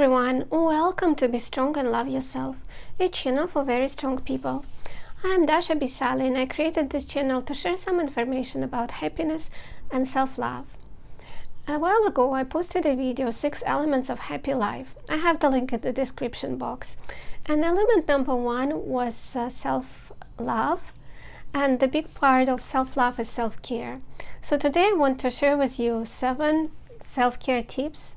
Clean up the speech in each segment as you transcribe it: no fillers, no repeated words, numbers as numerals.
everyone, welcome to Be Strong and Love Yourself, a channel for very strong people. I'm Dasha Bisali and I created this channel to share some information about happiness and self-love. A while ago I posted a video, 6 elements of happy life. I have the link in the description box. And element number 1 was self-love, and the big part of self-love is self-care. So today I want to share with you 7 self-care tips.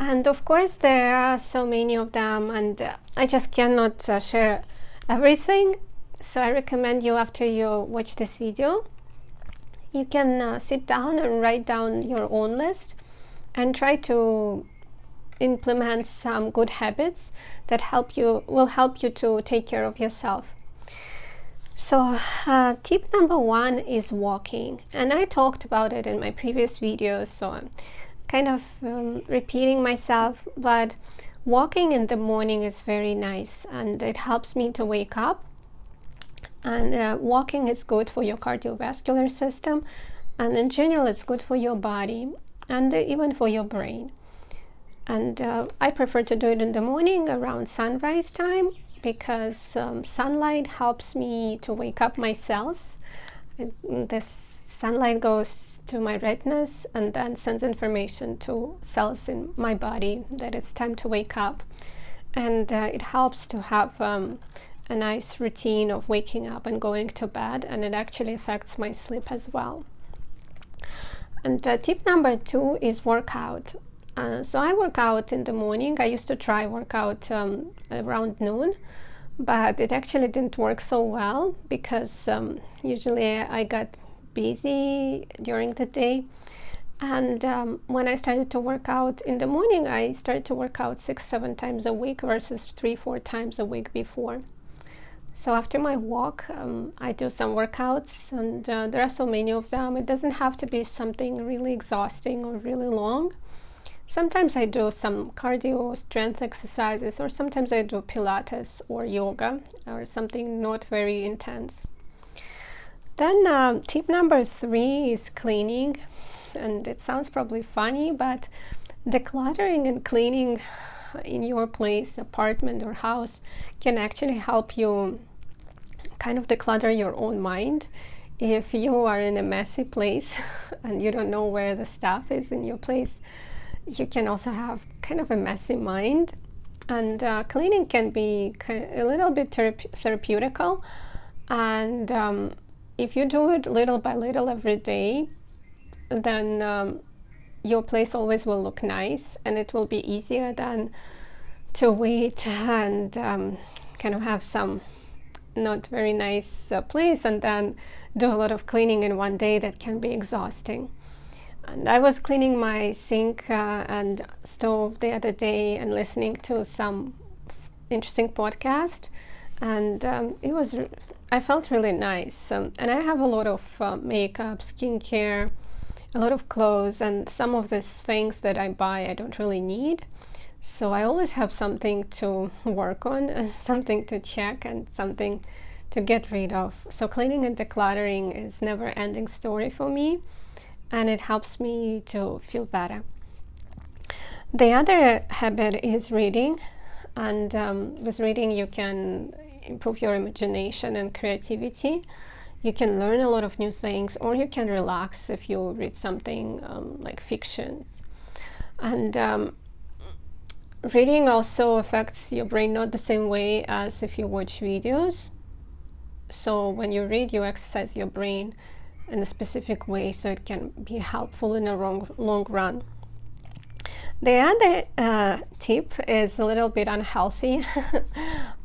And of course there are so many of them, and I just cannot share everything. So I recommend you, after you watch this video, you can sit down and write down your own list and try to implement some good habits that will help you to take care of yourself. So tip number 1 is walking, and I talked about it in my previous videos, so I'm kind of repeating myself, but walking in the morning is very nice and it helps me to wake up. And walking is good for your cardiovascular system, and in general it's good for your body and even for your brain. And I prefer to do it in the morning around sunrise time, because sunlight helps me to wake up my cells. This sunlight goes to my retinas and then sends information to cells in my body that it's time to wake up. And it helps to have a nice routine of waking up and going to bed, and it actually affects my sleep as well. And tip number 2 is workout. So I work out in the morning. I used to try workout around noon, but it actually didn't work so well, because usually I got busy during the day. And when I started to work out in the morning, I started to work out 6-7 times a week versus 3-4 times a week before. So after my walk, I do some workouts, and there are so many of them. It doesn't have to be something really exhausting or really long. Sometimes I do some cardio strength exercises, or sometimes I do Pilates or yoga or something not very intense. Then tip number 3 is cleaning, and it sounds probably funny, but decluttering and cleaning in your place, apartment or house, can actually help you kind of declutter your own mind. If you are in a messy place and you don't know where the stuff is in your place, you can also have kind of a messy mind. And cleaning can be a little bit therapeutical, and if you do it little by little every day, then your place always will look nice, and it will be easier than to wait and kind of have some not very nice place and then do a lot of cleaning in one day. That can be exhausting. And I was cleaning my sink and stove the other day and listening to some interesting podcast, and I felt really nice. And I have a lot of makeup, skincare, a lot of clothes, and some of these things that I buy I don't really need. So I always have something to work on and something to check and something to get rid of. So cleaning and decluttering is never-ending story for me, and it helps me to feel better. The other habit is reading, and with reading you can improve your imagination and creativity. You can learn a lot of new things, or you can relax if you read something like fiction. And reading also affects your brain not the same way as if you watch videos. So when you read, you exercise your brain in a specific way, so it can be helpful in a long run. The other tip is a little bit unhealthy,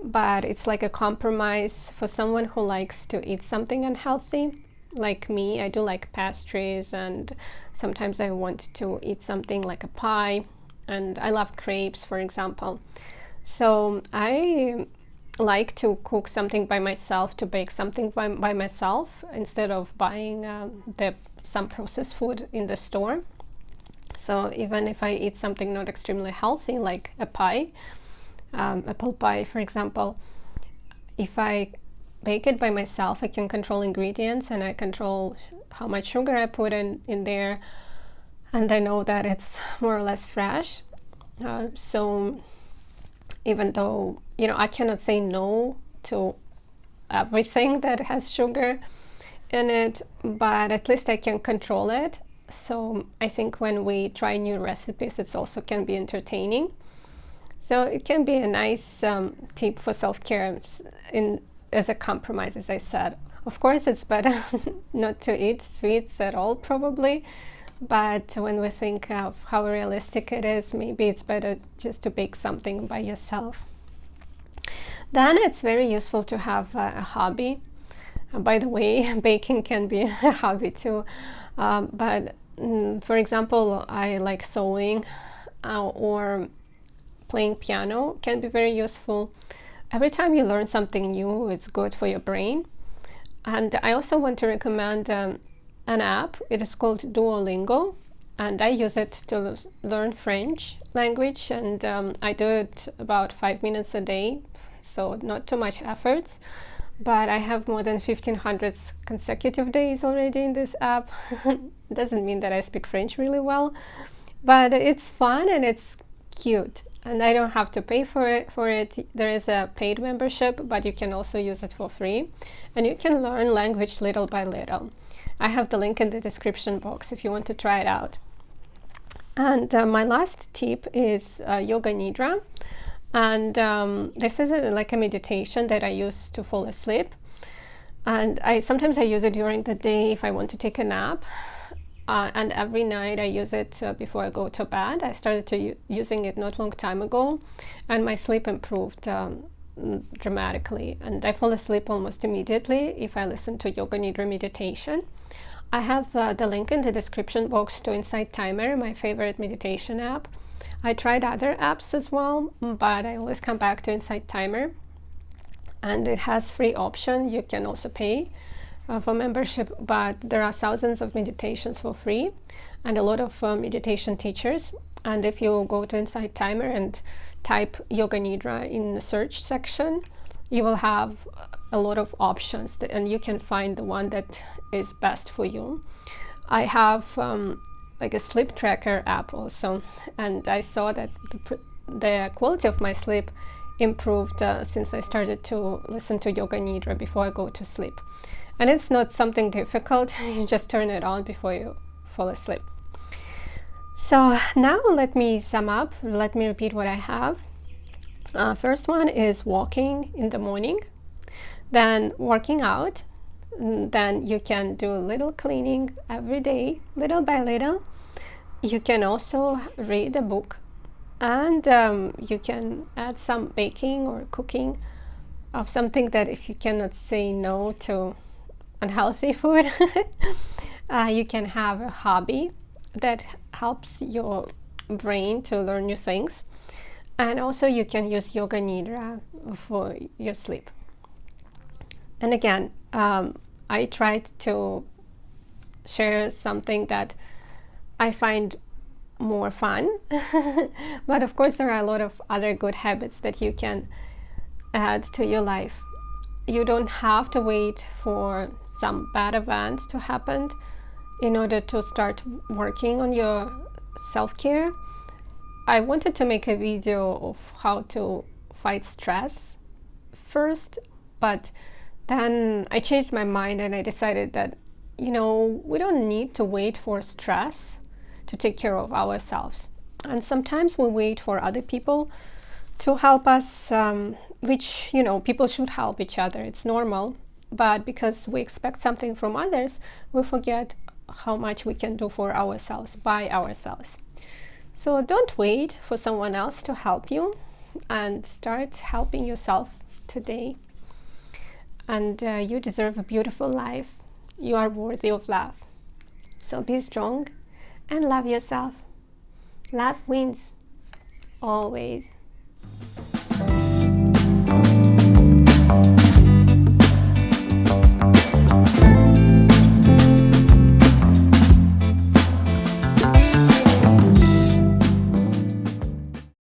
but it's like a compromise for someone who likes to eat something unhealthy. Like me, I do like pastries, and sometimes I want to eat something like a pie, and I love crepes, for example. So I like to cook something by myself, to bake something by myself, instead of buying some processed food in the store. So even if I eat something not extremely healthy, like a pie, apple pie, for example, if I bake it by myself, I can control ingredients and I control how much sugar I put in there, and I know that it's more or less fresh. So even though, I cannot say no to everything that has sugar in it, but at least I can control it. So I think when we try new recipes, it also can be entertaining. So it can be a nice tip for self-care as a compromise, as I said. Of course, it's better not to eat sweets at all, probably. But when we think of how realistic it is, maybe it's better just to bake something by yourself. Then it's very useful to have a hobby. By the way, baking can be a hobby too. But for example, I like sewing or playing piano can be very useful. Every time you learn something new, it's good for your brain. And I also want to recommend an app. It is called Duolingo, and I use it to learn French language, and I do it about 5 minutes a day, so not too much effort. But I have more than 1,500 consecutive days already in this app. Doesn't mean that I speak French really well, but it's fun and it's cute, and I don't have to pay for it. There is a paid membership, but you can also use it for free, and you can learn language little by little. I have the link in the description box if you want to try it out. And my last tip is Yoga Nidra. And this is like a meditation that I use to fall asleep. And sometimes I use it during the day if I want to take a nap. And every night I use it before I go to bed. I started using it not long time ago, and my sleep improved dramatically. And I fall asleep almost immediately if I listen to Yoga Nidra meditation. I have the link in the description box to Insight Timer, my favorite meditation app. I tried other apps as well, but I always come back to Insight Timer. And it has free option. You can also pay for membership, but there are thousands of meditations for free and a lot of meditation teachers. And if you go to Insight Timer and type Yoga Nidra in the search section, you will have a lot of options, and you can find the one that is best for you. I have like a sleep tracker app also, and I saw that the quality of my sleep improved since I started to listen to Yoga Nidra before I go to sleep. And it's not something difficult. You just turn it on before you fall asleep. So now let me sum up. Let me repeat what I have. First one is walking in the morning, then working out, then you can do a little cleaning every day, little by little. You can also read a book, and you can add some baking or cooking of something that if you cannot say no to unhealthy food, you can have a hobby that helps your brain to learn new things. And also you can use Yoga Nidra for your sleep. And again, I tried to share something that I find more fun. But of course there are a lot of other good habits that you can add to your life. You don't have to wait for some bad event to happen in order to start working on your self-care. I wanted to make a video of how to fight stress first, but then I changed my mind and I decided that, we don't need to wait for stress to take care of ourselves. And sometimes we wait for other people to help us, which, people should help each other. It's normal. But because we expect something from others, we forget how much we can do for ourselves, by ourselves. So don't wait for someone else to help you, and start helping yourself today. And you deserve a beautiful life. You are worthy of love. So be strong and love yourself. Love wins always.